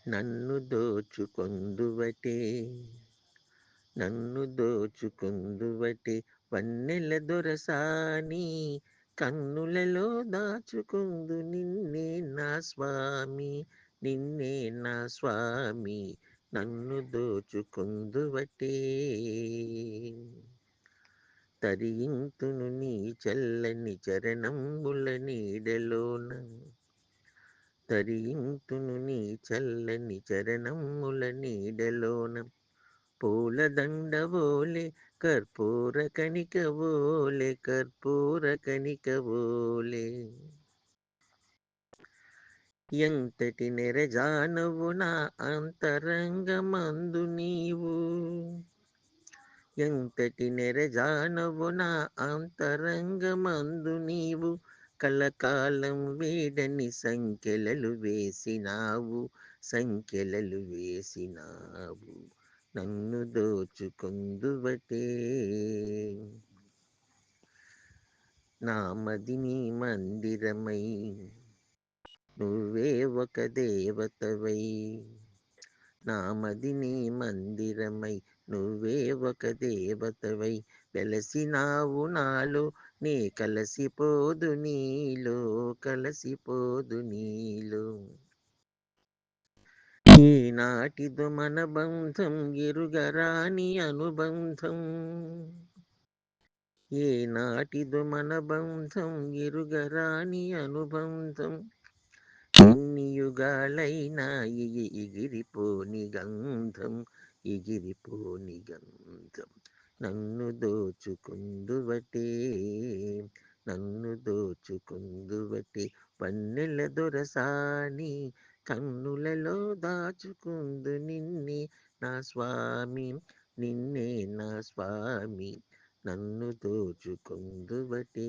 నన్ను దోచుకొందువటే నన్ను దోచుకొందువటే వన్నెల దొరసాని కన్నులలో దాచుకొందు నిన్నే నా స్వామి నిన్నే నా స్వామి నన్ను దోచుకొందువటే తరింతును నీ చల్లని చరణంబుల నీడలోన తరింతును నీ చల్లని చరణముల నీడలోన పూలదండవోలే కర్పూర కణికవోలే కర్పూర కణికవోలే ఎంతటి నెరజానవు నా అంతరంగమందు నీవు ఎంతటి నెరజానవు నా అంతరంగమందు నీవు కలకాలం వీడని సంఖ్యలలు వేసినావు సంఖ్యలలు వేసినావు నన్ను దోచుకొందువటే నామది నీ మందిరమై నువ్వే ఒక దేవతవై నామది నీ మందిరమై నువ్వే ఒక దేవతవై వెలసినావు నాలో నీ కలసిపోదు నీలో కలసిపోదు నీలో ఈనాటిదో మన బంధం ఎరుగరాని అనుబంధం ఏనాటిదో మన బంధం ఎరుగరాని అనుబంధం ఎన్ని యుగాలైనా ఎగిరిపోని గంధం ఎగిరిపోని గంధం నన్ను దోచుకొందువటే నన్ను దోచుకొందువటే వన్నెల దొరసాని కన్నులలో దాచుకుందు నిన్నే నా స్వామి నిన్నే నా స్వామి నన్ను దోచుకొందువటే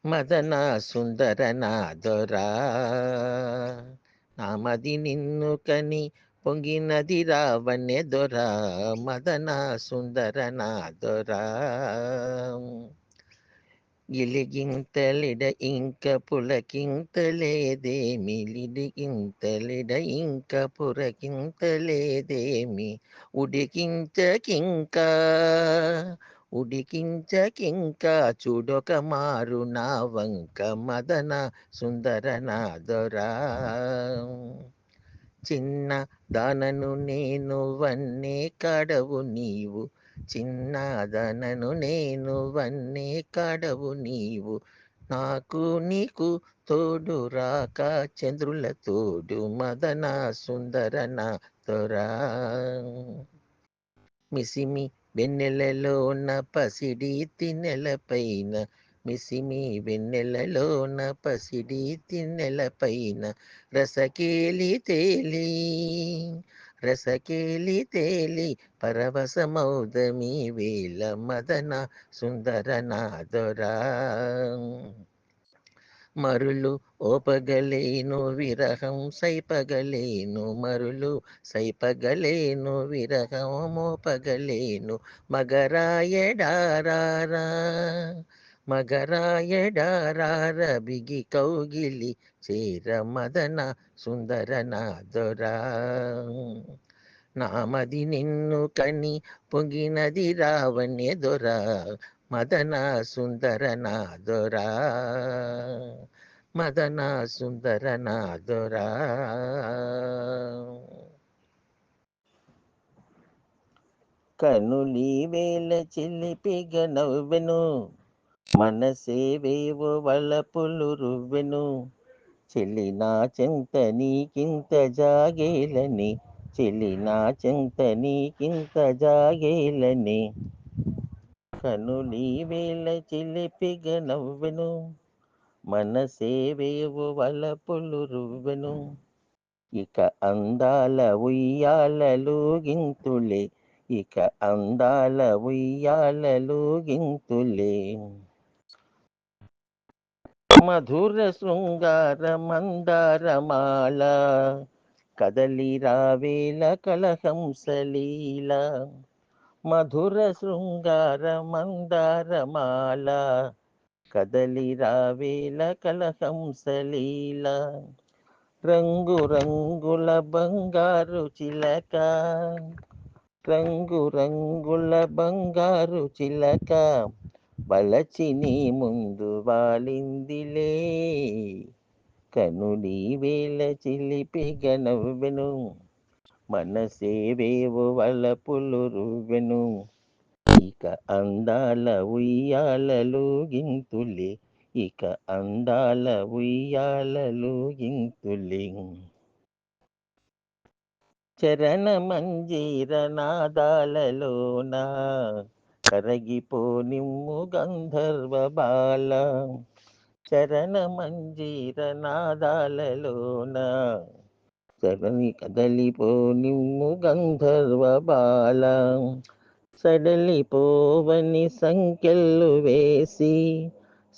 మదన సుందర నాదొరా నామది నిన్ను కని పొంగినది రావణ్య దొరా మదన సుందర నాదొరా గిలిగింతలిడ ఇంక పులకింతలేదేమి లిడిగింతలిడ ఇంక పురకింతలేదేమి ఉడికించకింకా ఉడికించకింకా చూడొక మారు నా వంక మదన సుందర నాదొరా చిన్న దానను నేను వన్నే కాడవు నీవు చిన్నదనను నేను వన్నే కాడవు నీవు నాకు నీకు తోడు రాక చంద్రుల తోడు మదన సుందర నాదొరా మిసిమి వెన్నెలలోన పసిడి తిన్నెలపైన మిసిమి వెన్నెలలోన పసిడి తిన్నెలపైన రసకేలి తేలి రసకేలి తేలి పరవశమౌదమి వేళ మదన సుందర నాదొరా మరులు ఓపగలేను విరహం సైపగలేను మరులు సైపగలేను విరహం మోపగలేను మగరాయడారారా మగరాయడారార బిగి కౌగిలి చేర మదన సుందర నాదొరా నామది నిన్ను కని పొంగినది రావణ్య దొరా మదన సుందర నాదొరా మదన సుందర నాదొరా కనులి వేల చిలిపిగ నవ్వెను మనసేవేవో వలపులు రువ్వెను చెల్లి నా చెంత నీకింత జాగేలని చెల్లి నా చెంత నీకింత జాగేలని కనులి వేల చిలిపిగ నవ్వెను మనసేవేవో వలపులు రువ్వెను ఇక అందాల ఉయ్యాలలుగింతులే ఇక అందాల ఉయ్యాలలుగింతులే మధుర శృంగార మందారమాల కదలి రావేల కలహంసలీల మధుర శృంగార మందారమాల కదలి రావేల కలహంసలీల, రంగు రంగుల బంగారు చిలక, రంగు రంగుల బంగారు చిలక, వలచి నీ ముందు వాలిందిలే, కనులి వేల చిలిపిగ నవ్వెను, మనసేవేవో వలపులు రువ్వెను, ఇక అందాల ఉయ్యాలలుగింతులే, ఇక అందాల ఉయ్యాలలుగింతులే. చరణ మంజీర నాదాలలోన కరగిపో నిమ్ము గంధర్వ బాల, చరణ మంజీర నాదాలలోన చరణి కదలిపో నిమ్ము గంధర్వ బాల, సడలిపోవని సంకెళ్ళు వేసి,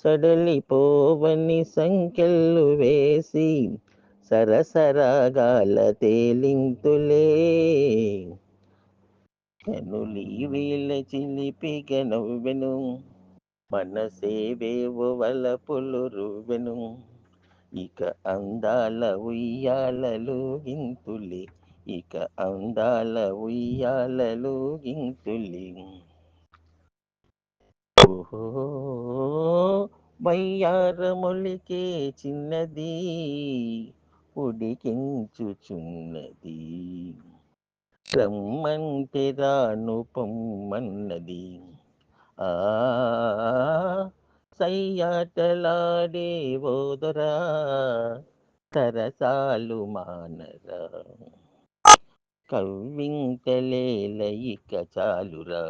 సడలిపోవని సంకెళ్ళు వేసి, సరసరాగాల తేలింతులే, కనులి వేళ చిలిపిగ నవ్వెను, మనసేవేవో వలపులు రువ్వెను, ఇక అందాల ఉయ్యాలలుగింతులే, ఇక అందాల ఉయ్యాలలుగింతులే. ఓహో వయ్యారమొలికే చిన్నది, ఉడికించుచున్నది, రమ్మంటే రాను పొమ్మన్నది, ఆ సయ్యాటలాడే ఓదరా, సరసాలు మానరా, కవ్వింతలేల ఇక చాలురా,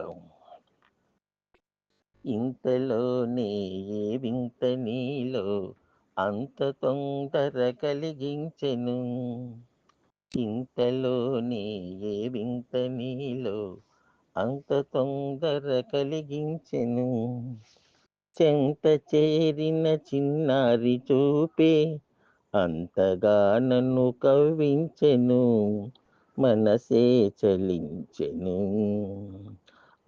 ఇంతలోనే ఏ వింత నీలో అంత తొందర కలిగించెను, ఇంతలోనే ఏ వింత నీలో అంత తొందర కలిగించెను, చెంత చేరిన చిన్నారి చూపే అంతగా నన్ను కవ్వించెను, మనసే చలించెను,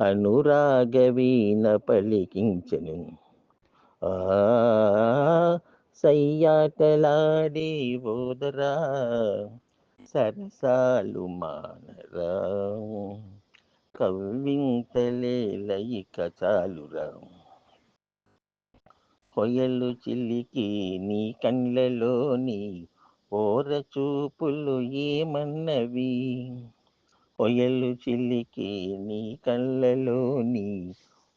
అనురాగవీణ పలికించెను, ఆ సయ్యాటలాడే ఓదరా, సరసాలు మానరా, కవ్వింతలేల ఇక చాలురా, కొయలు చిలికి నీ కళ్ళలోని ఓర చూపులు ఏమన్నవి, కొయలు చిలికి నీ కళ్ళలోని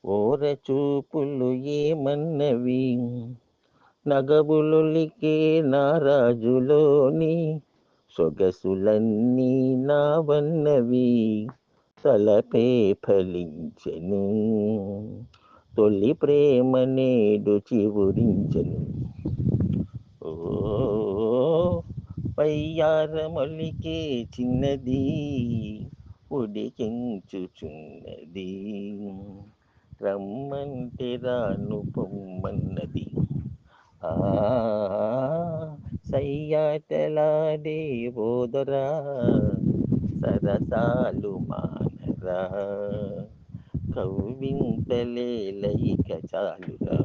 ఓర చూపులు ఏమన్నవి, నగబులులికే నారాజులోని సొగసులన్నీ నావన్నవి, తలపే ఫలించెను, తొలి ప్రేమ నేడు చివురించెను, ఓ పయ్యారమొలికే చిన్నది, ఉడికించుచున్నది, రమ్మంటే రాను పొమ్మన్నది, ఆ సయ్యాటలాడే ఓదరా, సరసాలు మానరా, కవ్వింతలేల ఇక చాలురా.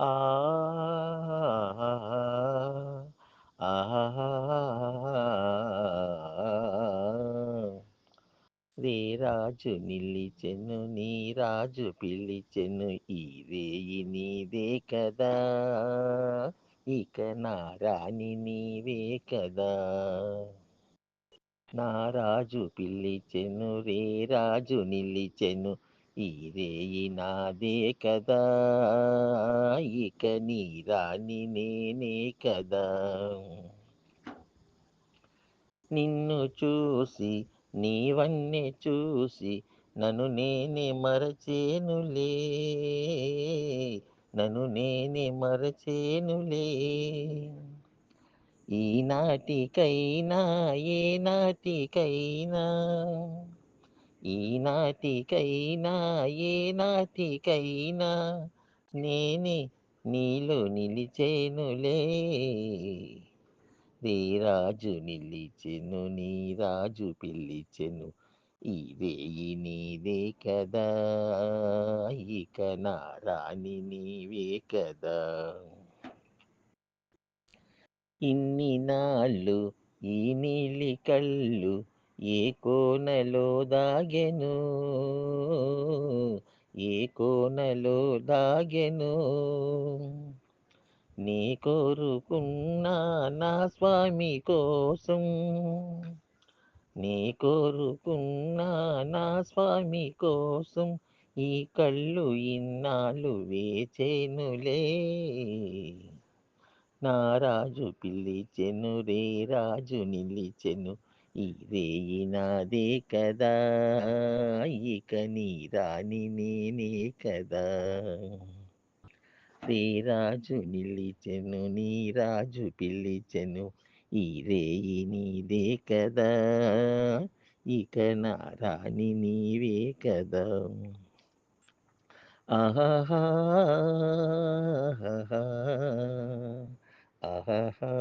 ఆ రే రాజు నిలిచెను నీ రాజు పిలిచెను, ఈ రేయి నీదే కదా, ఇక నా రాణి నీవే కదా, నా రాజు పిలిచెను రే రాజు నిలిచెను, ఈ రేయి నాదే కదా, ఇక నీ రాణి నేనే కదా, నిన్ను చూసి నీవన్నే చూసి నన్ను నేనే మరచేనులే, నన్ను నేనే మరచేనులే, ఈనాటికైనా ఏ నాటికైనా, ఈనాటికైనా ఏ నాటికైనా నేనే నీలో నిలిచేనులే రేరాజు నిలిచెను నీ రాజు పిలిచెను ఈ రేయి నీదే కదా ఇక నా రాణి నీవే కదా ఇన్ని నాళ్ళు ఈ నీలి కళ్ళు ఏ కోనలో దాగెను ఏ కోనలో దాగెను నీ కోరుకున్నా నా స్వామి కోసం నీ కోరుకున్నా నా స్వామి కోసం ఈ కళ్ళు ఇన్నాళ్ళు వేచేనులే నా రాజు పిలిచెను రే రాజు నిలిచెను ఈ రేయి నాదే కదా ఇక నీ రాణి నేనే కదా రే రాజు నిలిచెను నీ రాజు పిలిచెను ఈ రేయి నీదే కదా ఇక నా రాణి నీవే కదా ఆహాహా ఆహాహా